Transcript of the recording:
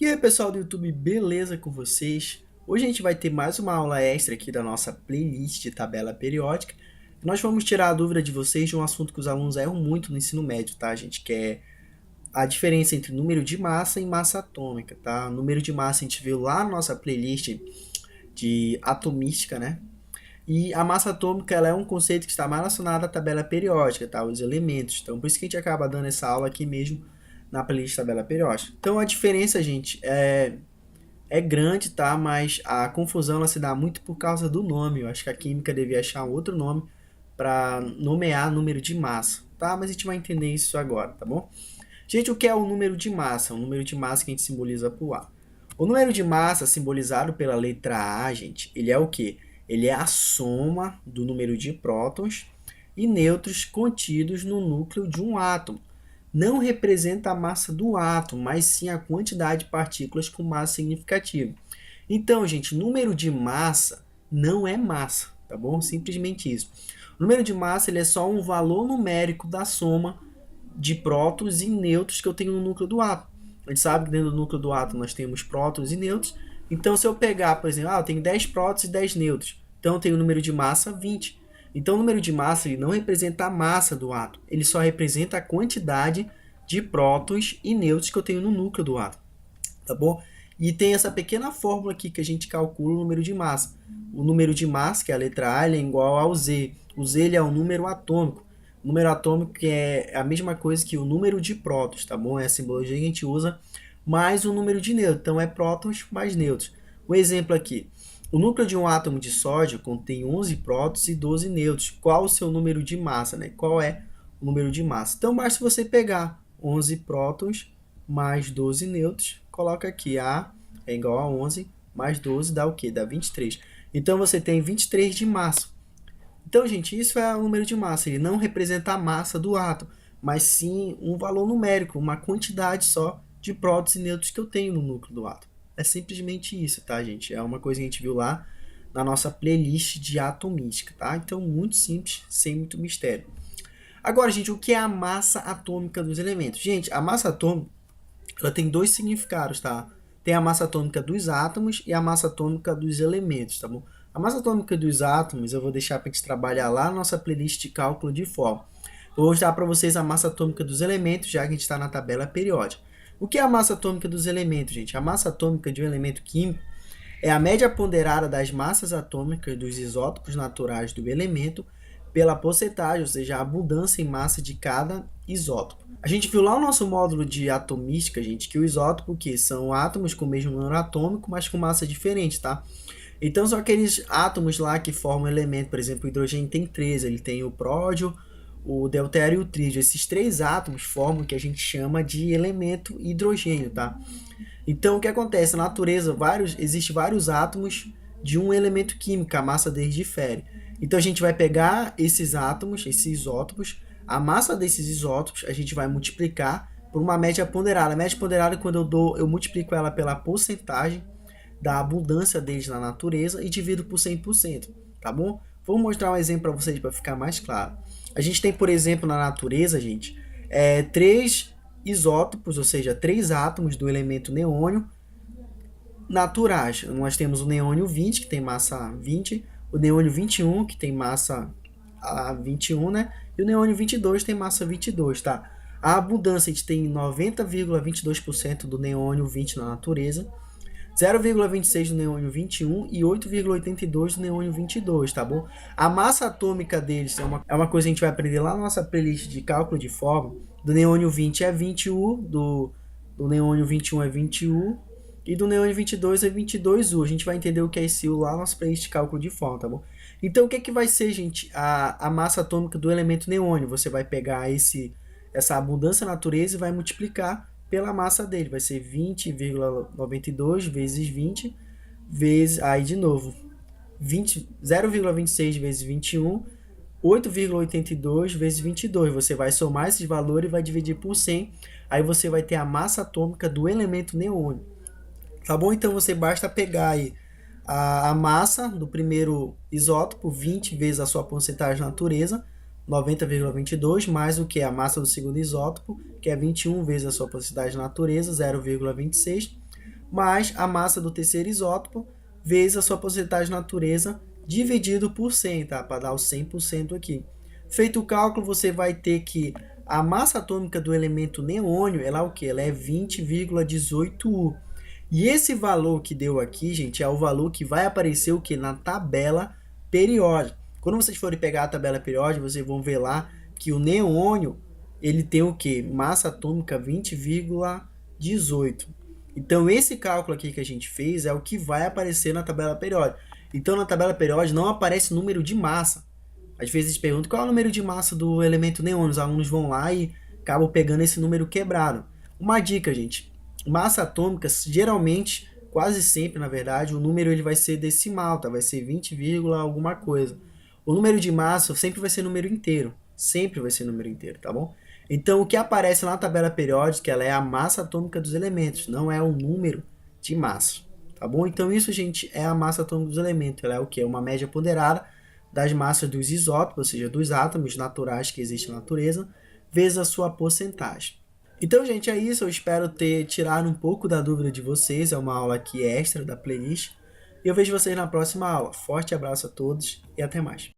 E aí, pessoal do YouTube, beleza com vocês? Hoje a gente vai ter mais uma aula extra aqui da nossa playlist de tabela periódica. Nós vamos tirar a dúvida de vocês de um assunto que os alunos erram muito no ensino médio, tá, gente? Que é a diferença entre número de massa e massa atômica, tá? O número de massa a gente viu lá na nossa playlist de atomística, né? E a massa atômica ela é um conceito que está mais relacionado à tabela periódica, tá? Os elementos. Então, por isso que a gente acaba dando essa aula aqui mesmo na playlist de tabela periódica. Então, a diferença, gente, é grande, tá? Mas a confusão ela se dá muito por causa do nome. Eu acho que a química devia achar um outro nome para nomear número de massa, tá? Mas a gente vai entender isso agora, tá bom? Gente, o que é o número de massa? O número de massa que a gente simboliza por A. O número de massa simbolizado pela letra A, gente, ele é o quê? Ele é a soma do número de prótons e nêutrons contidos no núcleo de um átomo. Não representa a massa do átomo, mas sim a quantidade de partículas com massa significativa. Então, gente, número de massa não é massa, tá bom? Simplesmente isso. O número de massa ele é só um valor numérico da soma de prótons e nêutrons que eu tenho no núcleo do átomo. A gente sabe que dentro do núcleo do átomo nós temos prótons e nêutrons. Então, se eu pegar, por exemplo, eu tenho 10 prótons e 10 nêutrons. Então, eu tenho o número de massa 20. Então, o número de massa ele não representa a massa do átomo. Ele só representa a quantidade de prótons e nêutrons que eu tenho no núcleo do átomo. Tá bom? E tem essa pequena fórmula aqui que a gente calcula o número de massa. O número de massa, que é a letra A, ele é igual ao Z. O Z ele é o número atômico. O número atômico que é a mesma coisa que o número de prótons, tá bom? É a simbologia que a gente usa mais o número de nêutrons. Então, é prótons mais nêutrons. Um exemplo aqui. O núcleo de um átomo de sódio contém 11 prótons e 12 nêutrons. Qual o seu número de massa, né? Qual é o número de massa? Então, basta você pegar 11 prótons mais 12 nêutrons. Coloca aqui, A é igual a 11 mais 12 dá o quê? Dá 23. Então, você tem 23 de massa. Então, gente, isso é o número de massa. Ele não representa a massa do átomo, mas sim um valor numérico, uma quantidade só de prótons e nêutrons que eu tenho no núcleo do átomo. É simplesmente isso, tá, gente? É uma coisa que a gente viu lá na nossa playlist de atomística, tá? Então, muito simples, sem muito mistério. Agora, gente, o que é a massa atômica dos elementos? Gente, a massa atômica ela tem dois significados, tá? Tem a massa atômica dos átomos e a massa atômica dos elementos, tá bom? A massa atômica dos átomos eu vou deixar para a gente trabalhar lá na nossa playlist de cálculo de forma. Eu vou mostrar para vocês a massa atômica dos elementos, já que a gente está na tabela periódica. O que é a massa atômica dos elementos, gente? A massa atômica de um elemento químico é a média ponderada das massas atômicas dos isótopos naturais do elemento pela porcentagem, ou seja, a abundância em massa de cada isótopo. A gente viu lá no nosso módulo de atomística, gente, que o isótopo que são átomos com o mesmo número atômico, mas com massa diferente, tá? Então são aqueles átomos lá que formam elemento, por exemplo, o hidrogênio tem 3, ele tem o pródio, o deutério e o trídio. Esses três átomos formam o que a gente chama de elemento hidrogênio, tá? Então o que acontece? Na natureza existem vários átomos de um elemento químico, a massa deles difere. Então a gente vai pegar esses átomos, esses isótopos, a massa desses isótopos a gente vai multiplicar por uma média ponderada. A média ponderada, quando eu multiplico ela pela porcentagem da abundância deles na natureza e divido por 100%, tá bom? Vou mostrar um exemplo para vocês para ficar mais claro. A gente tem, por exemplo, na natureza, gente, três isótopos, ou seja, três átomos do elemento neônio naturais. Nós temos o neônio 20, que tem massa 20, o neônio 21, que tem massa 21, né? E o neônio 22 tem massa 22, tá? A abundância, a gente tem 90,22% do neônio 20 na natureza, 0,26 do neônio 21 e 8,82 do neônio 22, tá bom? A massa atômica deles é uma coisa que a gente vai aprender lá na nossa playlist de cálculo de forma. Do neônio 20 é 21, do neônio 21 é 21 e do neônio 22 é 22U. A gente vai entender o que é esse U lá na nossa playlist de cálculo de forma, tá bom? Então, o que é que vai ser, gente, a massa atômica do elemento neônio? Você vai pegar essa abundância natureza e vai multiplicar pela massa dele. Vai ser 20,92 vezes 20, vezes, aí de novo, 0,26 vezes 21, 8,82 vezes 22. Você vai somar esses valores e vai dividir por 100. Aí você vai ter a massa atômica do elemento neônio. Tá bom? Então você basta pegar aí a massa do primeiro isótopo, 20 vezes a sua porcentagem de natureza, 90,22, mais o que? A massa do segundo isótopo, que é 21 vezes a sua porcentagem de natureza, 0,26, mais a massa do terceiro isótopo vezes a sua porcentagem de natureza dividido por 100, tá? Para dar o 100% aqui. Feito o cálculo, você vai ter que a massa atômica do elemento neônio, ela é o quê? Ela é 20,18 U. E esse valor que deu aqui, gente, é o valor que vai aparecer o quê? Na tabela periódica. Quando vocês forem pegar a tabela periódica, vocês vão ver lá que o neônio, ele tem o quê? Massa atômica 20,18. Então, esse cálculo aqui que a gente fez é o que vai aparecer na tabela periódica. Então, na tabela periódica não aparece número de massa. Às vezes eles perguntam qual é o número de massa do elemento neônio. Os alunos vão lá e acabam pegando esse número quebrado. Uma dica, gente. Massa atômica, geralmente, quase sempre, na verdade, o número ele vai ser decimal, tá? Vai ser 20, alguma coisa. O número de massa sempre vai ser número inteiro. Sempre vai ser número inteiro, tá bom? Então, o que aparece na tabela periódica, ela é a massa atômica dos elementos, não é o número de massa, tá bom? Então, isso, gente, é a massa atômica dos elementos. Ela é o quê? Uma média ponderada das massas dos isótopos, ou seja, dos átomos naturais que existem na natureza, vezes a sua porcentagem. Então, gente, é isso. Eu espero ter tirado um pouco da dúvida de vocês. É uma aula aqui extra da playlist. E eu vejo vocês na próxima aula. Forte abraço a todos e até mais.